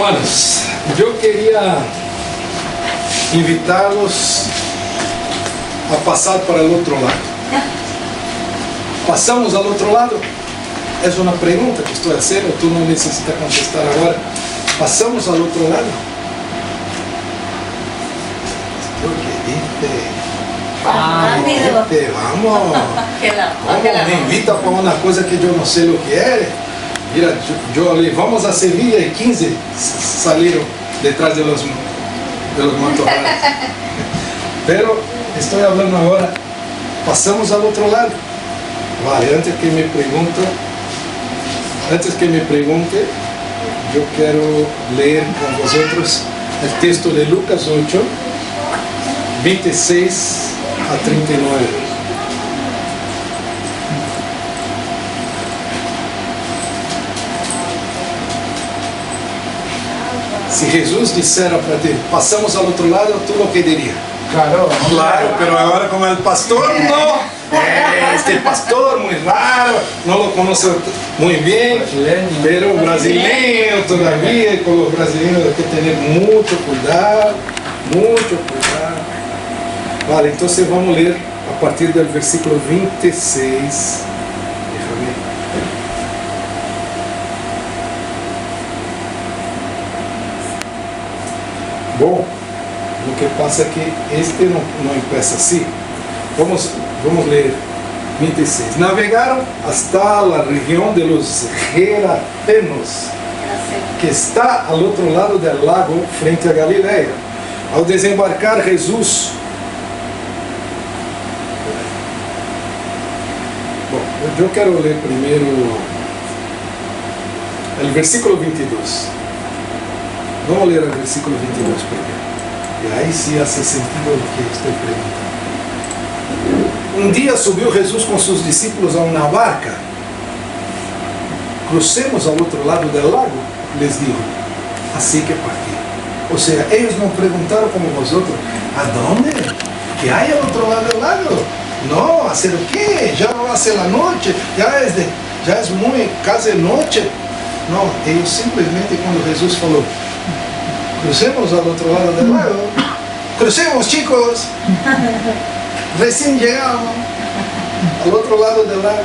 Hermanos, yo quería invitarlos a pasar para el otro lado. ¿Pasamos al otro lado? Es una pregunta que estoy haciendo, tú no necesitas contestar ahora. ¿Pasamos al otro lado? Vamos. ¿Cómo me invita para una cosa que yo no sé lo que es? Mira, yo vamos a Sevilla y 15 salieron detrás de los matorrales. Pero estoy hablando ahora, pasamos al otro lado. Vale, antes que me pregunte, yo quiero leer con vosotros el texto de Lucas 8, 26 a 39. Si Jesús dijera para ti, pasamos al otro lado, ¿tú lo que dirías? Claro, pero ahora como el pastor no. Este pastor muy raro, no lo conoce muy bien, pero brasileño todavía, con los brasileños hay que tener mucho cuidado. Vale, entonces vamos a leer a partir del versículo 26. Bom, lo que pasa es que este no empieza así. Vamos a leer 26. Navegaron hasta la región de los Gerasenos, que está al otro lado del lago, frente a Galilea. Al desembarcar Jesús, yo quiero leer primero el versículo 22. Vamos a leer el versículo 22 primero. Y ahí sí hace sentido lo que estoy preguntando. Un día subió Jesús con sus discípulos a una barca. Crucemos al otro lado del lago, les dijo. Así que partieron. O sea, ellos no preguntaron como vosotros, ¿a dónde? ¿Qué hay al otro lado del lago? No, ¿hacer qué? Ya va a ser la noche, ya es muy casi noche. No, ellos simplemente cuando Jesús falou, crucemos al otro lado del lago, crucemos chicos, recién llegamos al otro lado del lago,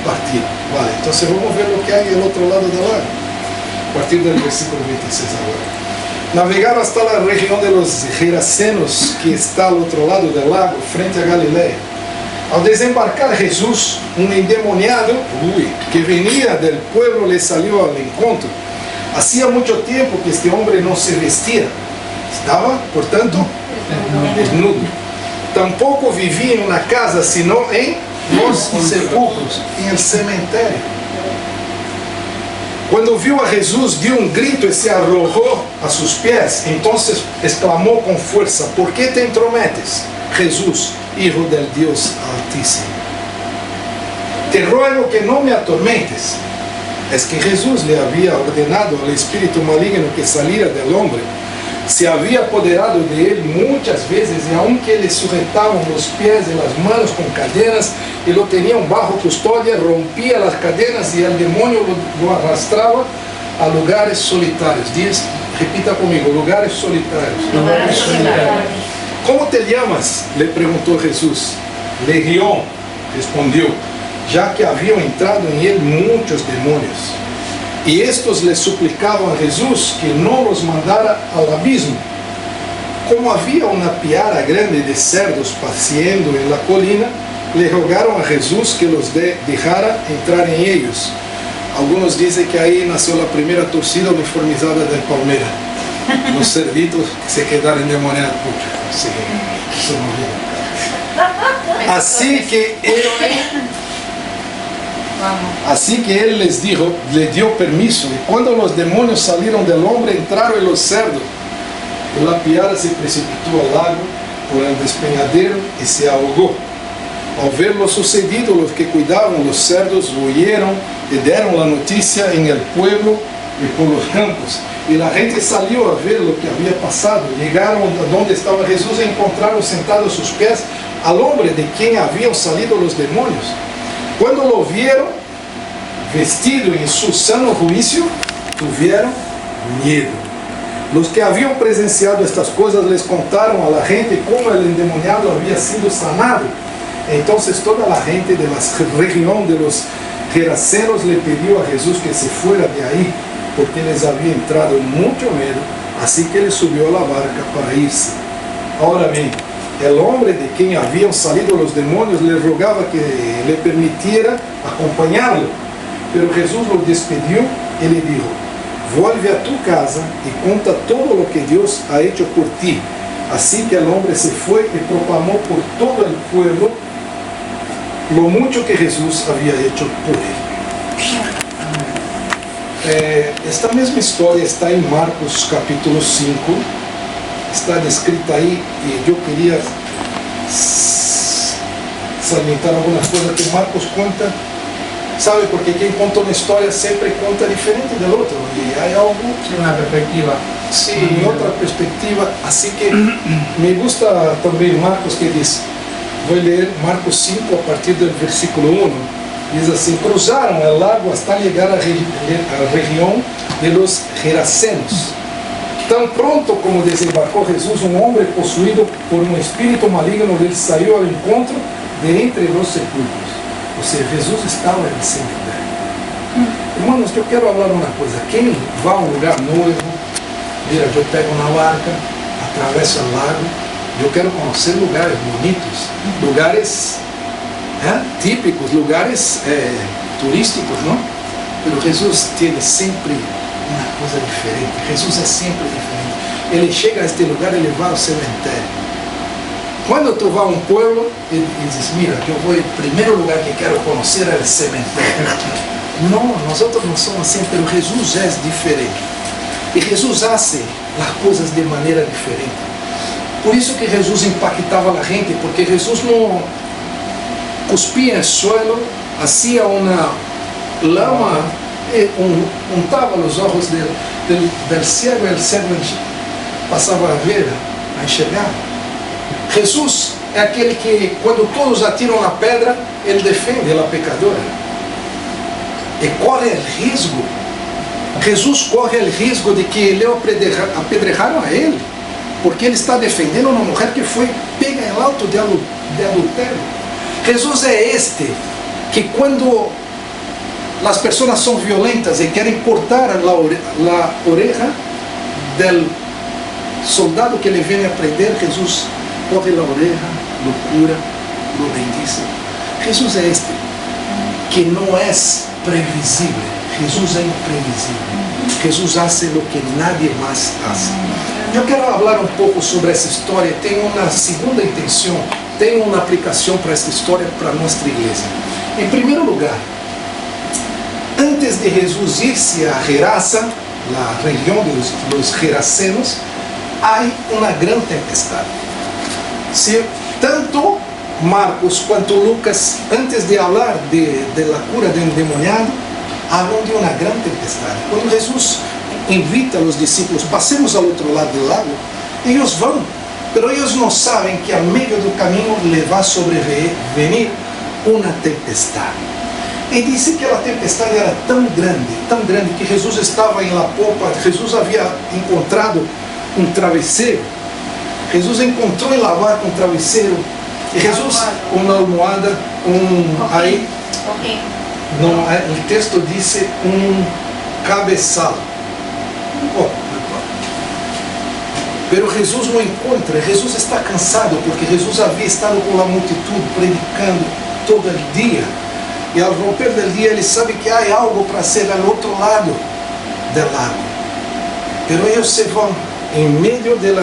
partieron. Vale, entonces vamos a ver lo que hay al otro lado del lago, a partir del versículo 26 ahora. Navegaron hasta la región de los Gerasenos, que está al otro lado del lago, frente a Galilea. Al desembarcar Jesús, un endemoniado que venía del pueblo le salió al encuentro. Hacía mucho tiempo que este hombre no se vestía. Estaba, por tanto, desnudo. Tampoco vivía en una casa, sino en los sepulcros, en el cementerio. Cuando vio a Jesús, dio un grito y se arrojó a sus pies. Entonces exclamó con fuerza, ¿por qué te entrometes, Jesús, Hijo del Dios Altísimo? Te ruego que no me atormentes. Es que Jesús le había ordenado al espíritu maligno que saliera del hombre. Se había apoderado de él muchas veces, y aunque le sujetaban los pies y las manos con cadenas y lo tenían bajo custodia, rompía las cadenas y el demonio lo arrastraba a lugares solitarios. Repita conmigo, lugares solitarios. Lugares solitarios. ¿Cómo te llamas?, le preguntó Jesús. Legión, respondió, ya que habían entrado en él muchos demonios. Y estos le suplicaban a Jesús que no los mandara al abismo. Como había una piara grande de cerdos paseando en la colina, le rogaron a Jesús que los dejara entrar en ellos. Algunos dicen que ahí nació la primera torcida uniformizada del Palmeiras. Los cerditos que se quedaron endemoniados. Sí, eso no viene. Así que él les dijo, le dio permiso, y cuando los demonios salieron del hombre, entraron en los cerdos. Y la piara se precipitó al lago por el despeñadero y se ahogó. Al ver lo sucedido, los que cuidaban los cerdos huyeron y dieron la noticia en el pueblo y por los campos. Y la gente salió a ver lo que había pasado. Llegaron a donde estaba Jesús y encontraron sentado a sus pies al hombre de quien habían salido los demonios. Cuando lo vieron, vestido en su sano juicio, tuvieron miedo. Los que habían presenciado estas cosas les contaron a la gente cómo el endemoniado había sido sanado. Entonces toda la gente de la región de los Gerasenos le pidió a Jesús que se fuera de ahí, porque les había entrado mucho miedo, así que él subió a la barca para irse. Ahora bien, el hombre de quien habían salido los demonios le rogaba que le permitiera acompañarlo, pero Jesús lo despidió y le dijo: vuelve a tu casa y cuenta todo lo que Dios ha hecho por ti. Así que el hombre se fue y proclamó por todo el pueblo lo mucho que Jesús había hecho por él. Esta misma historia está en Marcos capítulo 5, está descrita ahí, y yo quería salientar algunas cosas que Marcos cuenta. ¿Sabe? Porque quien cuenta una historia siempre cuenta diferente del otro, y hay algo... Una perspectiva. Sí, otra perspectiva. Así que me gusta también Marcos, que dice, voy a leer Marcos 5 a partir del versículo 1. Dice así: cruzaron el lago hasta llegar a la región de los Gerasenos. Tan pronto como desembarcó Jesús, un hombre poseído por un espíritu maligno le salió al encuentro de entre los sepulcros. O sea, Jesús estaba en el cemiterio. Hermanos, yo quiero hablar una cosa. ¿Quién va a un lugar nuevo? Mira, yo pego una barca, atraveso el lago. Yo quiero conocer lugares bonitos, lugares típicos, lugares turísticos, ¿no? Pero Jesús tiene siempre una cosa diferente. Jesús es siempre diferente. Él llega a este lugar y le va al cementerio. Cuando tú vas a un pueblo y dices: mira, yo voy, el primer lugar que quiero conocer es el cementerio. No, nosotros no somos así, pero Jesús es diferente. Y Jesús hace las cosas de manera diferente. Por eso que Jesús impactaba a la gente, porque Jesús no cuspía en el suelo, hacía una lama, untaba los ojos del ciego, y el ciego pasaba a ver, a enxergar. Jesús é aquele que, quando todos atiram a pedra, ele defende a pecadora. E corre o risco. Jesus corre o risco de que ele apedrejaram a ele, porque ele está defendendo uma mulher que foi pega em auto de adultério. Jesus é este que, quando as pessoas são violentas e querem cortar a oreja do soldado que ele vem a prender, Jesus corre la oreja, lo cura, lo bendice. Jesús es este, que no es previsible. Jesús es imprevisible. Jesús hace lo que nadie más hace. Yo quiero hablar un poco sobre esa historia. Tengo una segunda intención, tengo una aplicación para esta historia, para nuestra iglesia. En primer lugar, antes de Jesús irse a Gerasa, la región de los Gerasenos, hay una gran tempestad. Si tanto Marcos quanto Lucas, antes de hablar de la cura de un endemoniado, hablan de una gran tempestad. Cuando Jesús invita a los discípulos, pasemos al otro lado del lago, ellos van, pero ellos no saben que al medio del camino le va a sobrevenir una tempestad. Y dice que la tempestad era tan grande, que Jesús estaba en la popa. Jesús había encontrado un travesseiro. Jesús encontrou em la barca um travesseiro, e Jesus, uma almohada, aí, não, o texto diz cabeçal. Pero Jesus não encontra, Jesus está cansado, porque Jesus havia estado com a multitud predicando todo o dia, e ao romper do dia ele sabe que há algo para ser ao outro lado do lago. Pero eles se vão em meio del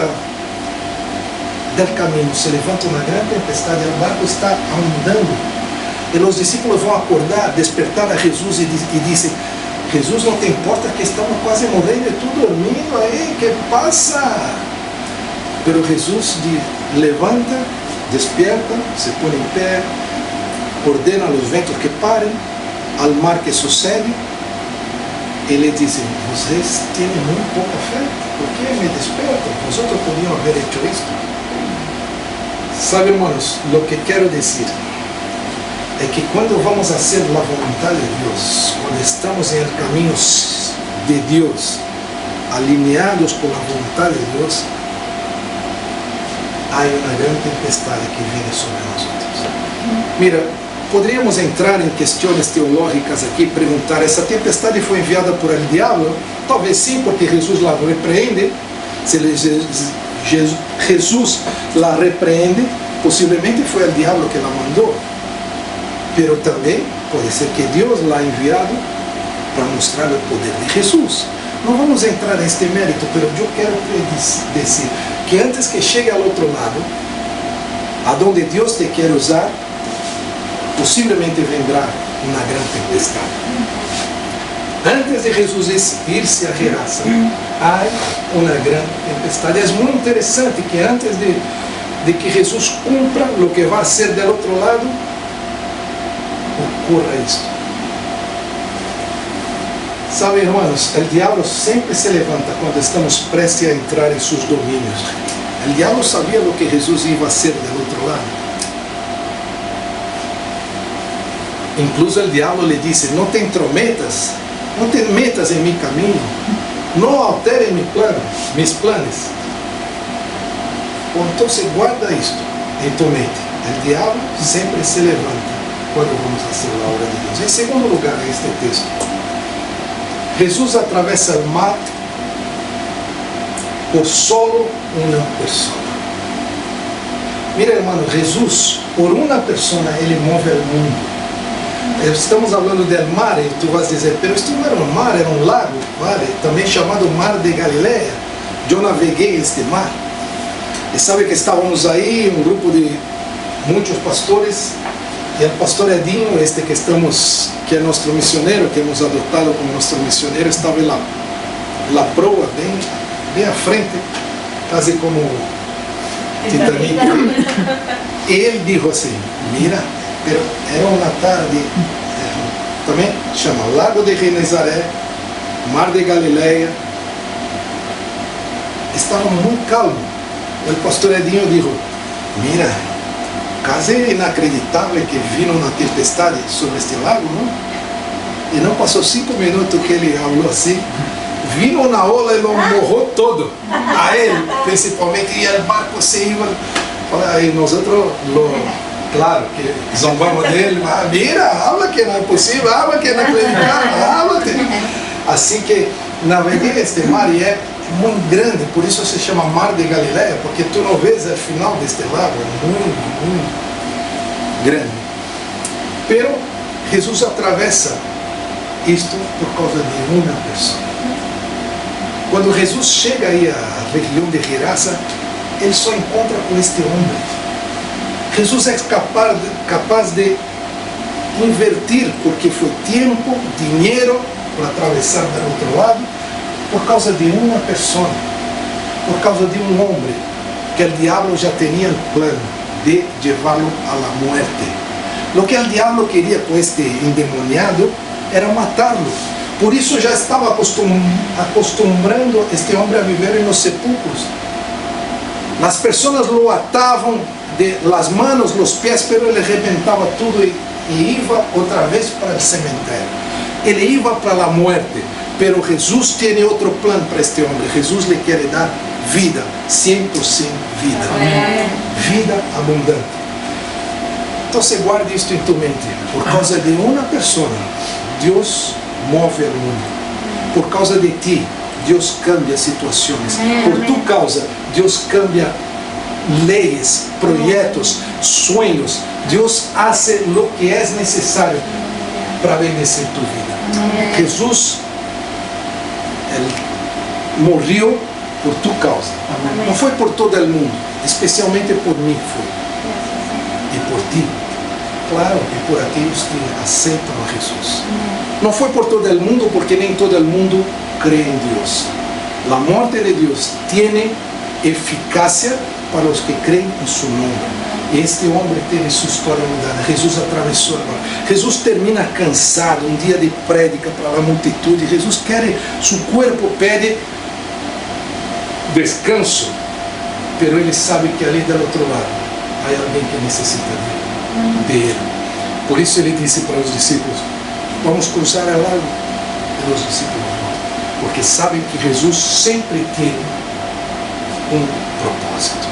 camino, se levanta uma grande tempestade, o barco está andando, e os discípulos vão acordar, despertar a Jesus e dizem: Jesus, não te importa que estamos quase morrendo e tu dormindo aí, que passa? Pero Jesus levanta, despierta, se põe em pé, ordena aos ventos que parem, ao mar que sucede, e lhe dizem: vocês têm muito pouca fé, por que me despertam? Nosotros podíamos haber hecho isto. Sabe, hermanos, lo que quero dizer é que quando vamos a hacer a vontade de Deus, quando estamos em caminhos de Deus, alineados con la voluntad de Dios, hay una gran tempestad que viene sobre nosotros. Mira, podríamos entrar en cuestiones teológicas aquí, preguntar, ¿esa tempestad fue enviada por el diablo? Talvez sí, porque Jesús la reprende. Si Jesús la reprende, posiblemente fue el diablo que la mandó. Pero también puede ser que Dios la ha enviado para mostrar el poder de Jesús. No vamos a entrar en este mérito, pero yo quiero decir que antes que llegue al otro lado, a donde Dios te quiere usar, posiblemente vendrá una gran tempestad. Antes de Jesús irse a Gerasa, hay una gran tempestad. Es muy interesante que antes de que Jesús cumpla lo que va a hacer del otro lado, ocurra esto. Sabe, hermanos, el diablo siempre se levanta cuando estamos prestes a entrar en sus dominios. El diablo sabía lo que Jesús iba a hacer del otro lado. Incluso el diablo le dice, no te entrometas, no te metas en mi camino, no alteres mis planes. Entonces guarda esto en tu mente. El diablo siempre se levanta cuando vamos a hacer la obra de Dios. En segundo lugar, en este texto, Jesús atraviesa el mar por solo una persona. Mira, hermano, Jesús, por una persona, Ele move el mundo. Estamos hablando del mar, e tu vas dizer, pero esto no era un mar, era un lago, vale? También llamado Mar de Galilea. Yo navegué este mar. Y sabe que estábamos ahí, un grupo de muchos pastores, y el pastor Edinho, que es nuestro misionero, que hemos adoptado como nuestro misionero, estaba en la proa, bem à frente, casi como Titanic. Y él dijo así, mira, pero era una tarde, también se llama Lago de Genezaré, Mar de Galilea, estaba muy calmo. El pastor Edinho dijo, mira, casi inacreditable que vino una tempestad sobre este lago, ¿no? Y no pasó 5 minutos que él habló así, vino una ola y lo mojó todo, a él principalmente, y el barco se iba, y nosotros claro, que zombamos de él, mira, habla que no es posible, habla que no es acreditable, háblate. Así que navegué este mar y es muy grande, por eso se llama Mar de Galilea, porque tú no ves el final de este lago, es muy grande. Pero Jesús atraviesa esto por causa de una persona. Cuando Jesús llega ahí a la región de Gerasa, él se encuentra con este hombre. Jesús es capaz de invertir, porque fue tiempo, dinero, para atravesar del otro lado, por causa de una persona, por causa de un hombre, que el diablo ya tenía el plan de llevarlo a la muerte. Lo que el diablo quería con este endemoniado era matarlo. Por eso ya estaba acostumbrando a este hombre a vivir en los sepulcros. Las personas lo ataban de las manos, los pies, pero él reventaba todo y iba otra vez para el cementerio. Él iba para la muerte. Pero Jesús tiene otro plan para este hombre. Jesús le quiere dar vida, 100% vida. Vida abundante. Entonces guarde esto en tu mente. Por causa de una persona, Dios mueve el mundo. Por causa de ti, Dios cambia situaciones. Por tu causa, Dios cambia leyes, proyectos, sueños. Dios hace lo que es necesario para bendecir tu vida. Jesús, Él murió por tu causa. No fue por todo el mundo, especialmente por mí fue. Y por ti. Claro, y por aquellos que aceptan a Jesús. No fue por todo el mundo, porque nem todo el mundo cree en Dios. La muerte de Dios tiene eficacia para los que creen en su nombre. Este hombre tiene su historia mudada. Jesús atravesó el mar. Jesús termina cansado, un día de prédica para la multitud, y Jesús quiere, su cuerpo pide descanso, pero él sabe que ali del otro lado hay alguien que necesita de él. Por eso él dice para los discípulos, vamos a cruzar el lago. Y los discípulos no. porque sabem que Jesus sempre tem um propósito.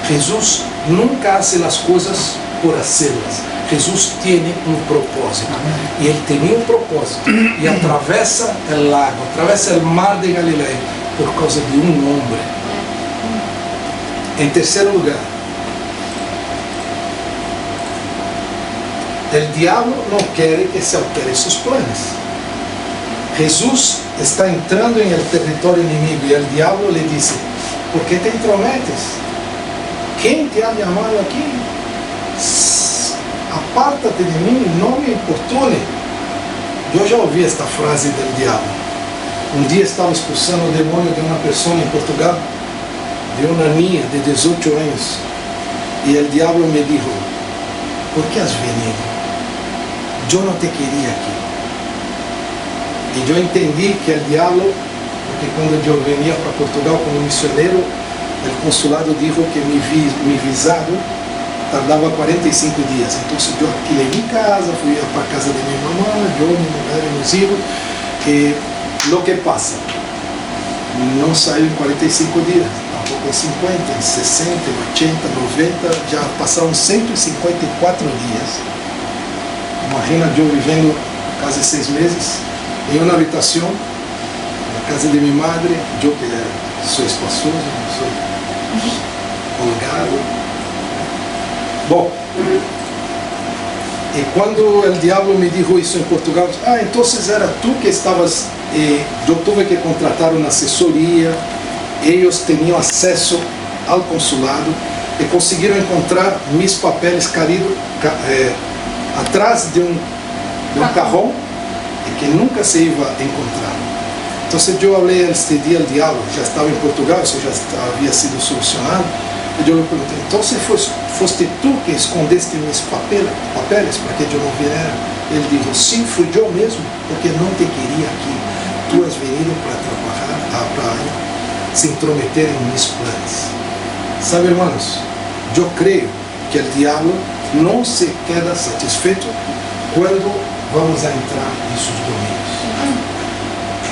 Jesus nunca hace as coisas por hacerlas. Jesus tem um propósito. E ele tinha um propósito. E atravessa o lago, atravessa o mar de Galileia por causa de um homem. Em terceiro lugar, o diabo não quer que se altere seus planos. Jesus está entrando em el território inimigo e o diabo lhe disse: ¿por que te intrometes? Quem te ha chamado aqui? Apártate de mim, não me importune. Eu já ouvi esta frase do diabo. Um dia estava expulsando o demônio de uma pessoa em Portugal, de uma niña de 18 anos, e o diabo me disse: ¿por que has venido? Eu não te queria aqui. E eu entendi que o diabo, porque quando eu venia para Portugal como missionário, o consulado disse que mi visado tardava 45 dias. Então eu alquilei minha casa, fui para a casa de minha mamãe, eu, minha mulher e meus filhos. E o que passa? Não saiu em 45 dias, tampouco em 50, em 60, em 80, 90, já passaram 154 dias. Imagina eu vivendo quase 6 meses em uma habitação, na casa de minha madre, eu que sou espaçoso, sou holgado. Bom, e quando o diabo me disse isso em Portugal, então era tu que estavas, eu tive que contratar uma assessoria, eles tinham acesso ao consulado e conseguiram encontrar meus papéis caídos atrás de um carrão que nunca se ia encontrar. Então eu falei este dia ao diabo, já estava em Portugal, isso já havia sido solucionado, e eu lhe perguntei: então foste tu que escondeste meus papéis para que eu não viera? Ele disse: sim, fui eu mesmo, porque não te queria aqui. Tu has venido para trabalhar, para se intrometer em meus planos. Sabe, irmãos, eu creio que o diabo não se queda satisfeito quando vamos a entrar em seus domínios.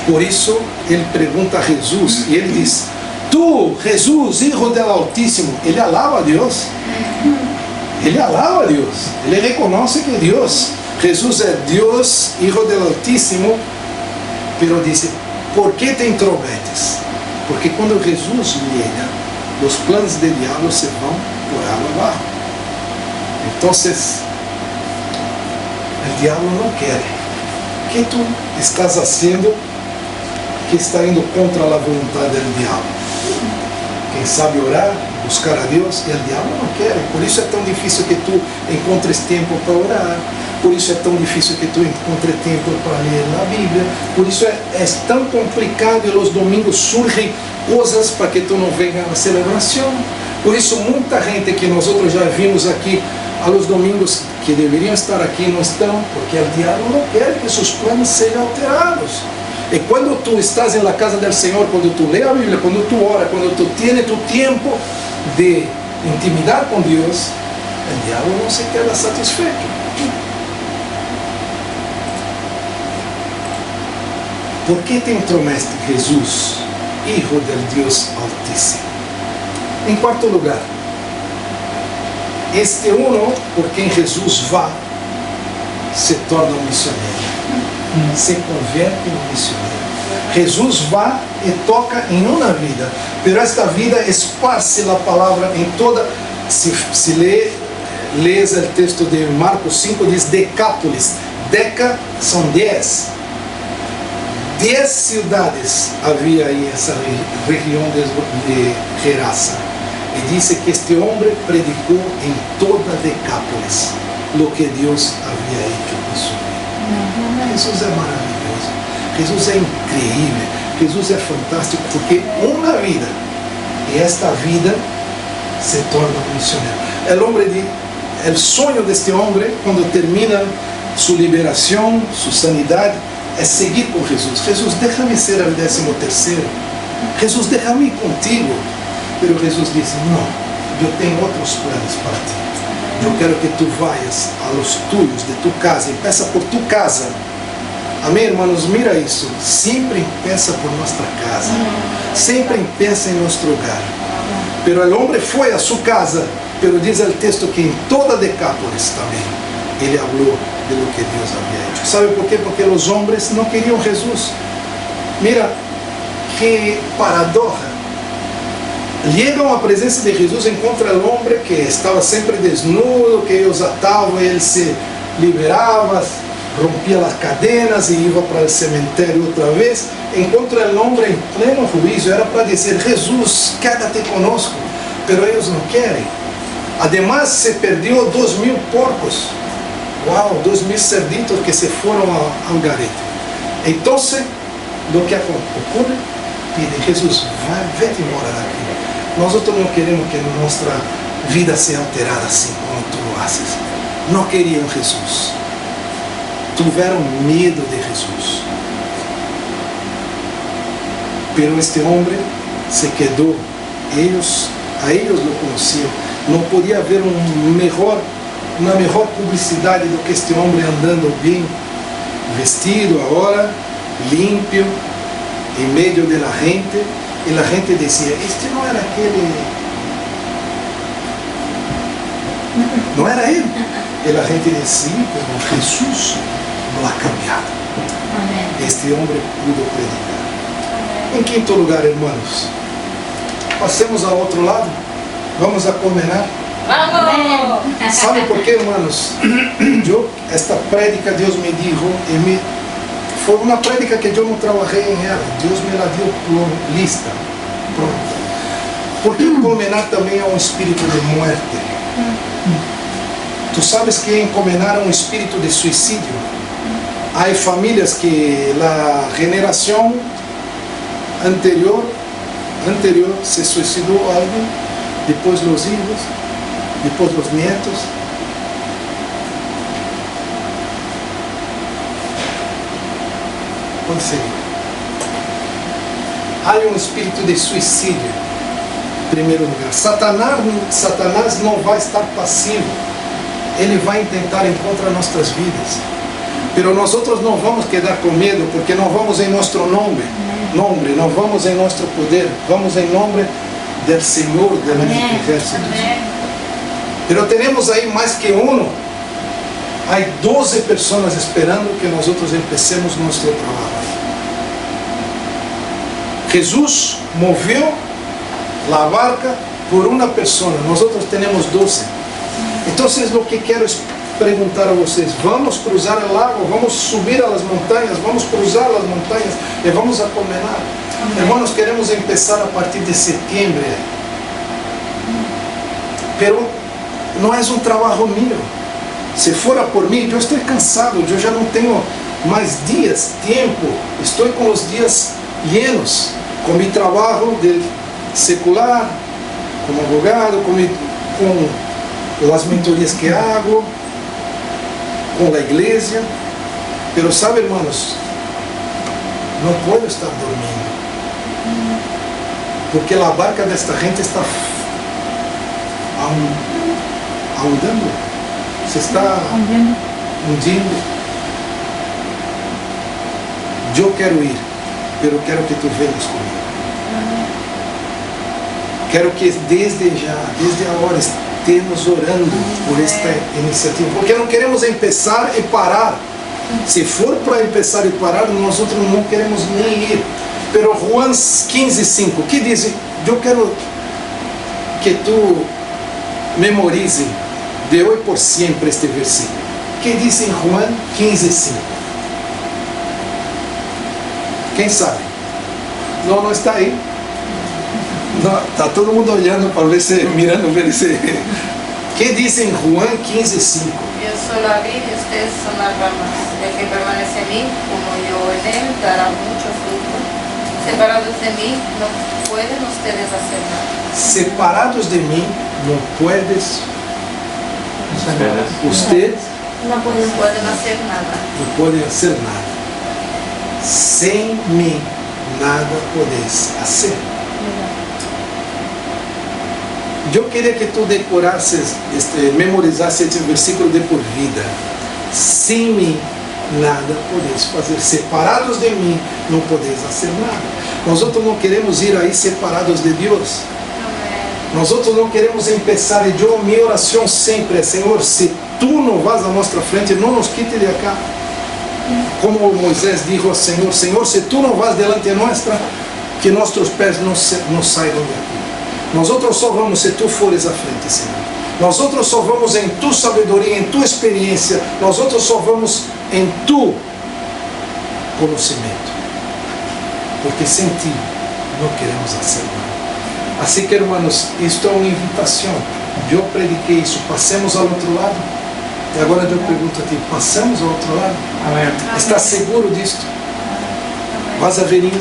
Por isso, ele pergunta a Jesus, e ele diz: tu, Jesus, Hijo del Altíssimo. Ele alaba a Deus. Ele alaba a Deus. Ele reconhece que Deus, Jesus é Deus, Hijo del Altíssimo, pero diz: por que te intrometes? Porque quando Jesus llega, os planos do diabo se vão por água abaixo. Então, o diabo não quer. O que tu estás fazendo que está indo contra a vontade do diabo? Quem sabe orar, buscar a Deus, e o diabo não quer. Por isso é tão difícil que tu encontres tempo para orar. Por isso é tão difícil que tu encontres tempo para ler na Bíblia. Por isso é tão complicado e os domingos surgem coisas para que tu não venha à celebração. Por isso muita gente que nós outros já vimos aqui aos domingos que deveriam estar aqui não estão, porque o diabo não quer que seus planos sejam alterados. E quando tu estás na casa do Senhor, quando tu lê a Bíblia, quando tu ora, quando tu tienes tu tempo de intimidade com Deus, o diabo não se queda satisfeito. Por que te intromete, Jesus, Hijo del Deus Altíssimo? Em quarto lugar, este uno por quem Jesus vai se torna um missionário, se converte em um missionário. Jesus vai e toca em uma vida, pero esta vida esparce a palavra em toda. Se lês o texto de Marcos 5, diz Decápolis. Deca são 10. 10 cidades havia aí essa região de Gerasa. E disse que este homem predicou em toda Decápolis o que Deus havia hecho com sua vida. Jesus é maravilhoso. Jesus é incrível. Jesus é fantástico, porque uma vida, e esta vida se torna um missionário. O sonho deste homem, quando termina sua liberação, sua sanidade, é seguir com Jesus. Jesus, deixa-me ser o 13º. Jesus, deixa-me ir contigo. Mas Jesus disse: não, eu tenho outros planos para ti. Eu quero que tu vayas a los tuyos de tu casa, empieza por tu casa, Amém, hermanos? Mira isso. Sempre empieza por nuestra casa. Sempre empieza en nuestro hogar. Pero el hombre fue a su casa, pero dice el texto que en toda Decápolis también ele habló de lo que Dios había hecho. ¿Sabe por qué? Porque los hombres no querían Jesús. Mira, que paradoja. Llegan a presença de Jesus, encontra o homem que estava sempre desnudo, que eles atavam, ele se liberava, rompia as cadenas e ia para o cemitério outra vez. Encontra o homem em pleno juízo, era para dizer: Jesus, quédate conosco, pero eles não querem. Además, se perdeu 2.000 porcos, 2.000 cerditos que se foram ao garete. Então, o que ocorre? Pide: Jesus, vete embora daqui. Nós não queremos que nossa vida seja alterada assim como tu lo haces. Não queriam Jesus. Tiveram medo de Jesus. Pero este homem se quedou. A eles lo conheciam. Não podia haver uma melhor publicidade do que este homem andando bem vestido agora, limpo, em meio de la gente. E a gente dizia: este não era aquele. Não era ele. E a gente dizia: pero Jesus lo ha cambiado. Amém. Este homem pudo predicar. Amém. Em quinto lugar, irmãos, passemos ao outro lado. Vamos a combinar. Vamos! Sabe por quê, irmãos? Esta prédica Deus me dijo, foi uma prédica que eu não trabalhei em ela. Deus me la deu lista, pronta. Porque condenar também é um espírito de muerte. Tu sabes que condenar é um espírito de suicídio. Há famílias que a geração anterior se suicidou alguém, depois os filhos, depois os netos. Pode seguir. Há um espírito de suicídio, em primeiro lugar. Satanás não vai estar passivo. Ele vai tentar encontrar nossas vidas. Pero nós não vamos quedar com medo, porque não vamos em nosso nome, não vamos em nosso poder, vamos em nome do Senhor dos Exércitos. Pero temos aí mais que há 12 pessoas esperando que nós empecemos nosso trabalho. Jesus moveu a barca por uma pessoa, nós temos 12. Então, o que quero perguntar a vocês: vamos cruzar o lago, vamos subir as montanhas, vamos cruzar as montanhas e vamos a combinar. Irmãos, queremos começar a partir de setembro. Pero não é um trabalho meu. Se fora por mim, eu estou cansado, eu já não tenho mais dias, tempo, estou com os dias llenos, com meu trabalho de secular, como advogado, com as mentorias que hago, com a igreja. Pero sabe, irmãos, não posso estar dormindo, porque a barca desta gente está ahondando, se está hundindo. Eu quero ir, pero quero que tu venhas comigo. Quero que desde agora estemos orando por esta iniciativa, porque não queremos começar e parar. Se for para começar e parar, nós outros não queremos nem ir. Pero Juan 15:5, que diz? Eu quero que tu memorize de hoje por sempre este versículo. Que diz em Juan 15:5? Quem sabe? Não está aí. Está todo mundo olhando para ver se, mirando ver se. Que diz em Juan 15:5? Eu sou a vid e ustedes son las ramas. El que permanece en mí, como yo en él, dará mucho fruto. Separados de mí, no pueden ustedes hacer nada. Separados de mim, não puedes. Ustedes no pueden hacer nada. Não podem fazer nada. Sem mim, nada podes fazer. Eu queria que tu decorasses, memorizasse este versículo de por vida. Sem mim, nada podeis fazer. Separados de mim, não podeis fazer nada. Nós outros não queremos ir aí separados de Deus. Nós outros não queremos começar. E minha oração sempre é: Senhor, se Tu não vas à nossa frente, não nos quite de acá. Como Moisés disse ao Senhor: Senhor, se Tu não vas delante nossa, que nossos pés não saiam daqui. Nós outros só vamos se Tu fores à frente, Senhor. Nós outros só vamos em Tu sabedoria, em Tu experiência. Nós outros só vamos em Tu conhecimento. Porque sem Ti não queremos fazer nada. Assim que, irmãos, isto é uma invitação. Eu prediquei isso. Passemos ao outro lado. E agora eu pergunto a ti: passamos ao outro lado? Amém. Está seguro disto? Vas a venir?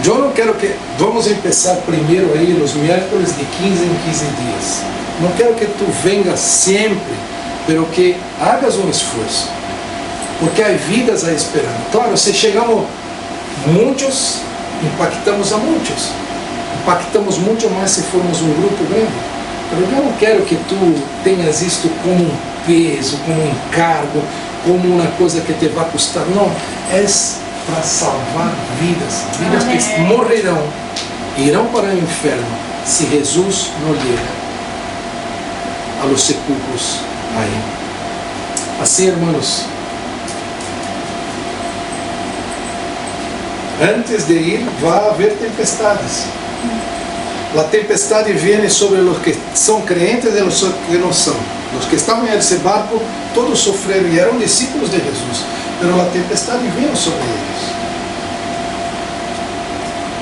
Eu não quero que... Vamos começar primeiro aí nos miércoles de 15 em 15 dias. Não quero que tu vengas sempre, pero que hagas um esforço. Porque há vidas aí esperando. Claro, se chegamos muitos, impactamos a muitos. Impactamos muito mais se formos um grupo grande. Mas eu não quero que tu tenhas isto como um peso, como um encargo, como uma coisa que te vai custar. Não, é para salvar vidas. Vidas que morrerão, irão para o inferno, se Jesus não llega a los sepulcros aí. Assim, irmãos, antes de ir, vai haver tempestades. A tempestade vem sobre os que são crentes e os que não são. Os que estavam nesse barco, todos sofreram e eram discípulos de Jesus. Mas a tempestade veio sobre eles.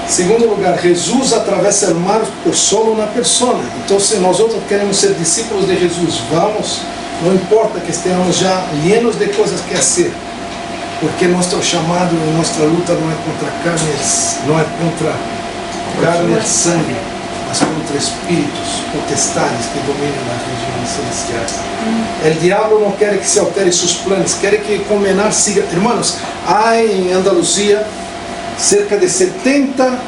Segundo lugar, Jesus atravessa o mar por solo na persona. Então, se nós outros queremos ser discípulos de Jesus, vamos, não importa que estejamos já llenos de coisas que fazer, porque nosso chamado e nossa luta não é contra carnes, não é contra carne e sangue, mas contra espíritos, potestades que dominam nas regiões celestiais. O diabo não quer que se altere seus planos, quer que Comenar siga. Irmãos, há em Andaluzia cerca de 70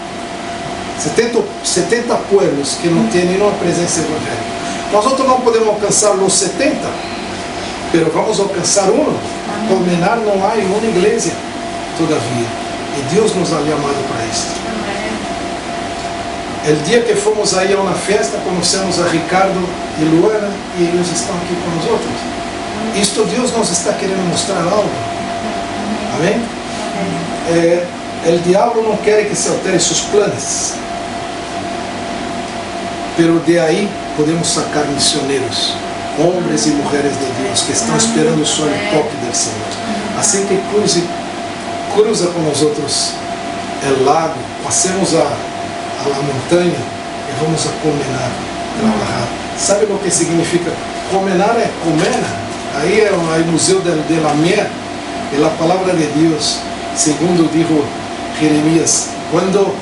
pueblos que não têm nenhuma presença evangélica. Nós outros não podemos alcançar os 70, mas vamos alcançar um. Comenar não há em uma igreja todavia, e Deus nos ha chamado para isso. O dia que fomos aí a uma festa, conhecemos a Ricardo e Luana, e eles estão aqui com nós outros. Isto Deus nos está querendo mostrar algo. Amém? O diabo não quer que se altere seus planos, pero de aí podemos sacar missioneiros, homens e mulheres de Deus que estão esperando só o toque do Senhor. Assim que cruza com nós outros o lago, passemos a montanha e vamos a Comenar, trabalhar. Sabe o que significa? Comenar é comer. Aí é o museu de la miel. E a palavra de Deus, segundo dijo Jeremias: quando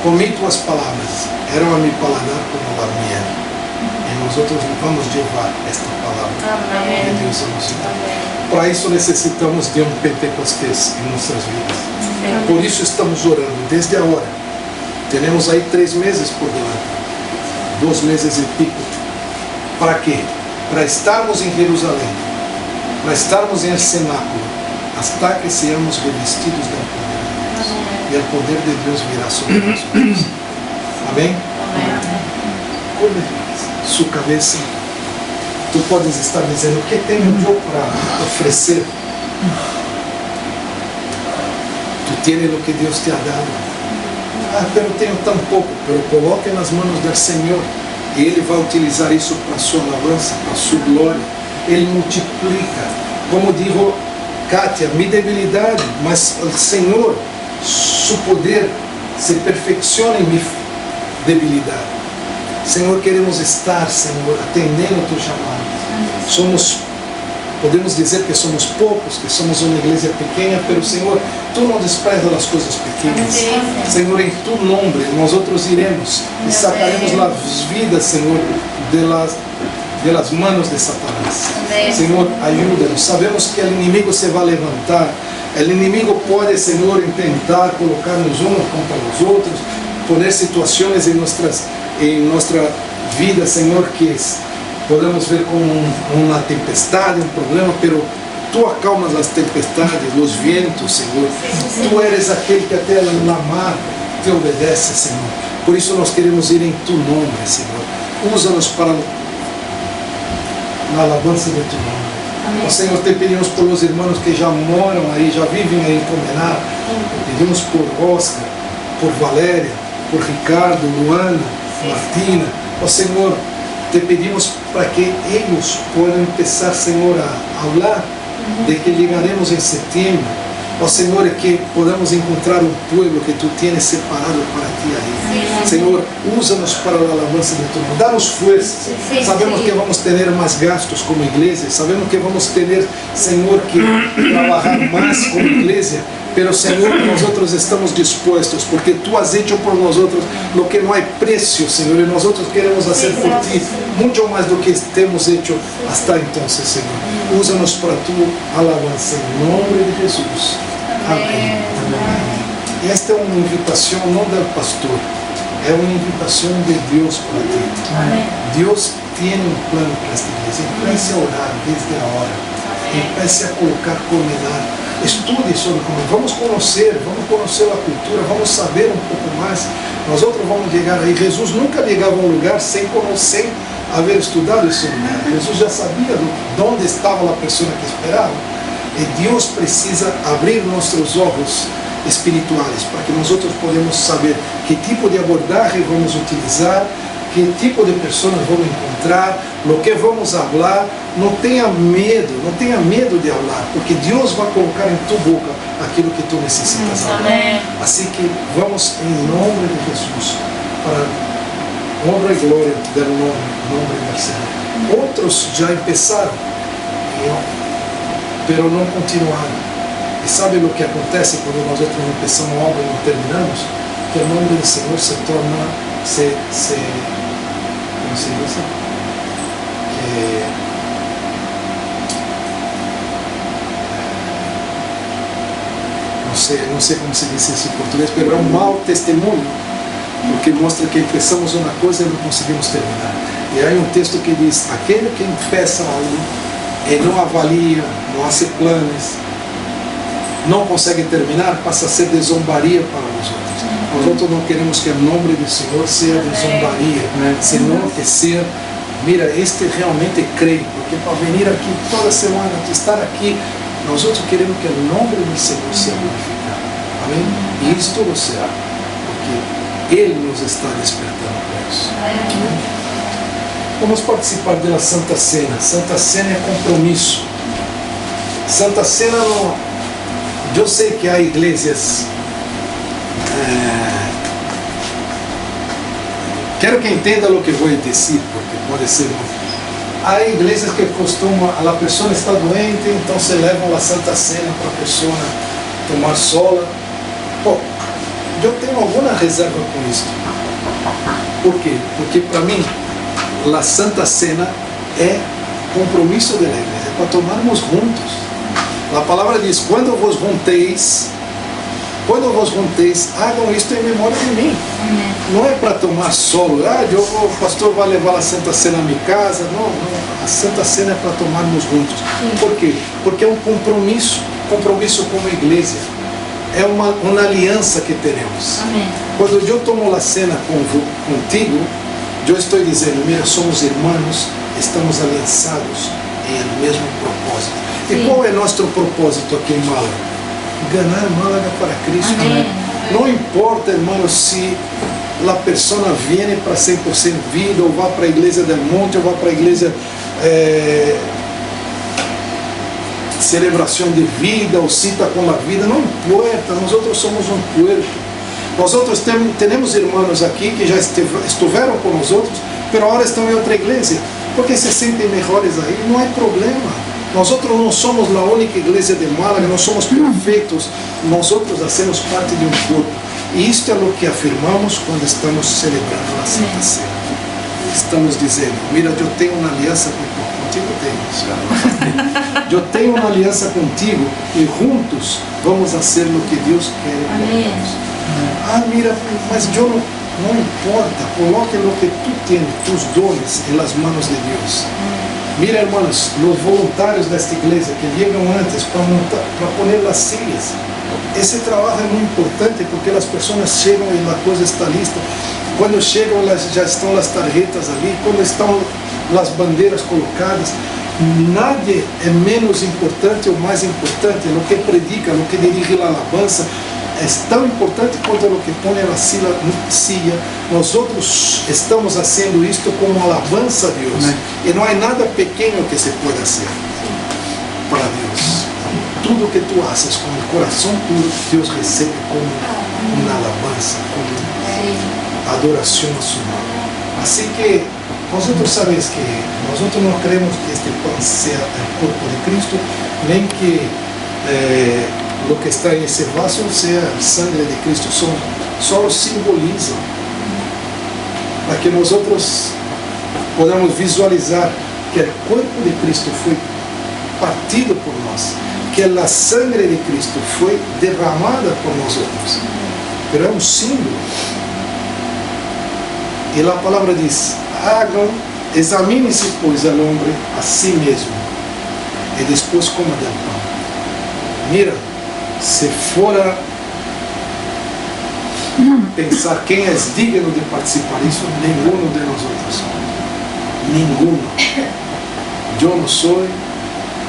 comi tuas palavras, eram a mi paladar como a miel. E nós outros vamos levar esta palavra de Deus a nossa vida. Para isso necessitamos de um Pentecostés em nossas vidas. Por isso estamos orando desde agora. Temos aí 3 meses por delante, 2 meses e pico. Para quê? Para estarmos em Jerusalém, para estarmos em el cenáculo, hasta que sejamos revestidos do poder de Deus. E o poder de Deus virá sobre nós. Amém? Cuide sua cabeça. Tu podes estar dizendo: o que tenho eu para oferecer? Tu tens o que Deus te ha dado. Eu tenho tão pouco, mas coloque nas mãos do Senhor e Ele vai utilizar isso para a sua alabança, para a sua glória. Ele multiplica. Como disse Kátia, minha debilidade, mas o Senhor, seu poder se perfecciona em minha debilidade. Senhor, queremos estar, Senhor, atendendo o teu chamado. Podemos dizer que somos poucos, que somos uma igreja pequena, mas Senhor, Tu não desprezas as coisas pequenas. Senhor, em Tu nome, nós outros iremos e sacaremos as vidas, Senhor, de las manos de Satanás. Senhor, ajuda-nos. Sabemos que o inimigo se vai levantar. O inimigo pode, Senhor, tentar colocar-nos uns contra os outros, poner situações em nossa vida, Senhor, que podemos ver como uma tempestade, um problema, pero Tú acalmas las tempestades, los vientos, Señor. Tú eres aquel que até la mar te obedece, Señor. Por isso nós queremos ir em Tu nome, Senhor. Usa-nos para na alabança de Tu nome. Ó Senhor, te pedimos por os irmãos que já moram aí, já vivem aí em Comenar. Pedimos por Oscar, por Valéria, por Ricardo, Luana, Martina. Ó Senhor, te pedimos para que eles possam começar, Senhor, a falar de que chegaremos em setembro. Ó Senhor, que podamos encontrar um povo que Tu tienes separado para Ti aí. Senhor, usa-nos para a alabança de Tu nome. Dá-nos forças. Sabemos que vamos ter mais gastos como igreja. Sabemos que vamos ter, Senhor, que trabalhar mais como igreja. Pero, Senhor, nós estamos dispostos, porque Tu has hecho por nós o que não há preço, Senhor, e nós queremos fazer por Ti muito mais do que temos hecho hasta então, Senhor. Usa-nos para Tu alabança, em nome de Jesus. Amém. Amém. Esta é uma invitação não do pastor, é uma invitação de Deus para ti. Amém. Deus tem um plano para esta igreja. Comece a orar desde a hora. Comece a colocar Comenar. Estude sobre como vamos conhecer a cultura, vamos saber um pouco mais. Nós outros vamos chegar aí. Jesus nunca chegava a um lugar sem haver estudado esse lugar. Jesus já sabia onde estava a pessoa que esperava. E Deus precisa abrir nossos olhos espirituais para que nós outros podemos saber que tipo de abordagem vamos utilizar, que tipo de pessoas vamos encontrar, o que vamos falar. Não tenha medo de falar, porque Deus vai colocar em tua boca aquilo que tu necessitas falar. Assim que vamos em nome de Jesus, para honra e glória do nome do Senhor. Outros já começaram, pero não continuaram. E sabe o que acontece quando nós outros não começamos algo e não terminamos? Que o nome do Senhor se torna, como se diz? Não sei como se diz isso em português, mas é um mau testemunho, porque mostra que começamos uma coisa e não conseguimos terminar. E aí um texto que diz: aquele que começa algo e não avalia, não faz planos, não consegue terminar, passa a ser de zombaria para nós outros. Nós outros não queremos que o nome do Senhor seja de zombaria, senão que ser, mira, este realmente crê, porque para vir aqui toda semana, estar aqui, nós outros queremos que o nome do Senhor seja glorificado. Amém? E isto lo será, porque Ele nos está despertando para isso. Vamos participar da Santa Cena. Santa Cena é compromisso. Santa Cena não... Eu sei que há igrejas... Quero que entenda o que vou dizer, porque pode ser... Há igrejas que costumam, a pessoa está doente, então se levam a Santa Cena para a pessoa tomar sola. Bom, eu tenho alguma reserva com isso. Por quê? Porque para mim, a Santa Cena é compromisso da igreja, é para tomarmos juntos. A palavra diz: quando vos junteis, hagam isto em memória de mim. Amém. Não é para tomar solo. O pastor vai levar a Santa Cena à minha casa. Não. A Santa Cena é para tomarmos juntos. Sim. Por quê? Porque é um compromisso como igreja. É uma aliança que temos. Amém. Quando eu tomo a cena contigo, eu estou dizendo: mira, somos irmãos, estamos aliançados em o mesmo propósito. Sim. E qual é nosso propósito aqui em Málaga? Ganhar Málaga para Cristo. Amém. Não importa, irmão, se a pessoa vem para 100% vida, ou vá para a igreja del monte, ou vá para a igreja celebração de vida, ou cita com a vida, não importa, nós outros somos um corpo. Nós outros temos irmãos aqui que já estiveram com nós outros, mas agora estão em outra igreja, porque se sentem melhores aí, não há problema. Nós outros não somos a única igreja de Málaga, não somos perfeitos, nós outros fazemos parte de um corpo. E isto é o que afirmamos quando estamos celebrando a Santa Ceia. Estamos dizendo: mira, eu tenho uma aliança contigo, eu tenho uma aliança contigo, e juntos vamos fazer o que Deus quer de nós. Mira, mas eu não importa, coloque o que tu tens, tus dones, nas mãos de Deus. Mira, hermanos, los voluntarios de esta iglesia que llegan antes para poner las sillas. Ese trabajo es muy importante porque las personas llegan y la cosa está lista. Cuando llegan ya están las tarjetas ali, cuando están las banderas colocadas. Nadie es menos importante o más importante. Lo que predica, lo que dirige la alabanza es tan importante quanto lo que pone la silla. Nosotros estamos haciendo esto como alabanza a Dios. Y no hay nada pequeño que se pueda hacer para Dios. Tudo que tú haces con el corazón puro, Dios recibe como una alabanza, como adoración a su nombre. Así que nosotros sabemos que nosotros no creemos que este pan sea el cuerpo de Cristo, nem que lo que está en ese vaso sea sangre de Cristo, solo simboliza para que nosotros podamos visualizar que el cuerpo de Cristo fue partido por nós, que la sangre de Cristo fue derramada por nosotros, pero es un símbolo. Y la palabra dice: examine-se pois el hombre a sí mismo y después coma del pan. Mira, se fuera pensar quién es digno de participar eso, ninguno de nosotros. Ninguno. Yo no soy,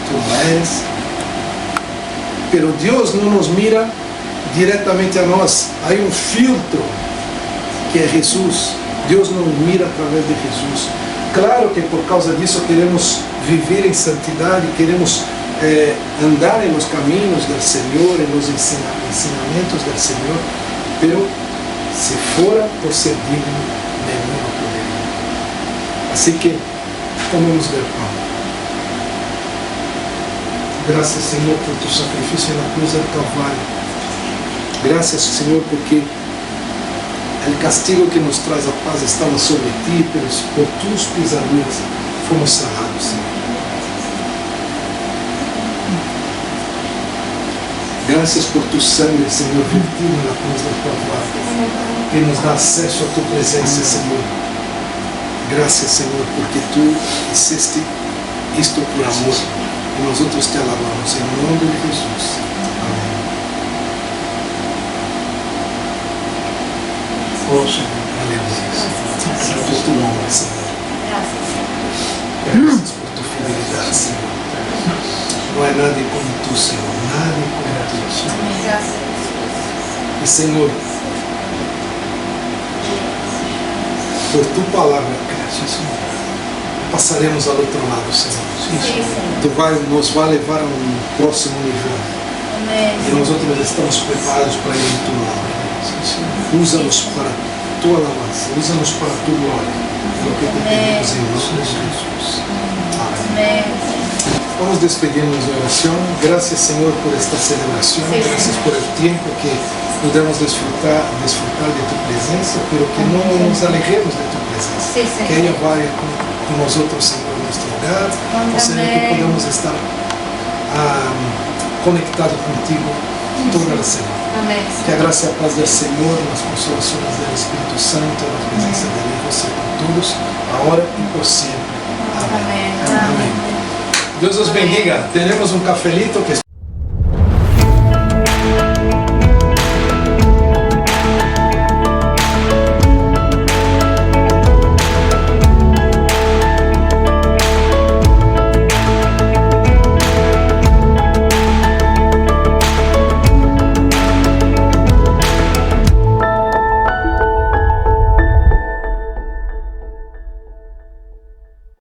tú no eres. Pero Dios no nos mira directamente a nós. Hay un filtro que es Jesús. Dios nos mira a través de Jesús. Claro que por causa disso queremos vivir en santidad y queremos andar en los caminos del Señor, en los ensinamientos del Señor, pero si fuera por ser digno, ninguno podría. Así que tomemos del pan. Gracias, Señor, por tu sacrificio en la cruz del Calvario. Gracias, Señor, porque el castigo que nos trae a paz estaba sobre ti, pero por tus pisaduras fomos sanados, Señor. Gracias por tu sangre, Señor, vertido en la cruz del Calvario, que nos da acceso a tu presencia, Señor. Gracias, Señor, porque tú hiciste esto por amor. Y nosotros te alabamos en el nombre de Jesús. Amén. Oh, Señor, aleluya. Santo es tu nombre, Señor. Gracias por tu fidelidad, Señor. No hay nadie como tú, Señor. Nadie como tú, Señor. Y, Señor, por tu palabra, gracias, Señor, pasaremos al otro lado, Señor. Tú nos va a levar a un próximo nivel. Y nosotros estamos preparados para ir en tu nombre. Úsanos para tu alabanza, úsanos para tu gloria. É o que te pedimos em nome de Jesus. Amém. Vamos despedirnos de oración. Gracias, Señor, por esta celebración. Gracias por el tiempo que podemos disfrutar de tu presencia, pero que no nos alejemos de tu presencia. Que ella vaya con nosotros, Señor, en nuestro hogar. O sea, que podamos estar conectados contigo toda la semana. Amén. Que a gracia y a paz del Señor, las consolaciones del Espíritu Santo, la presencia del Hijo sea con todos, ahora y por siempre. Amén. Amén. Dios os bendiga. Tenemos un cafelito que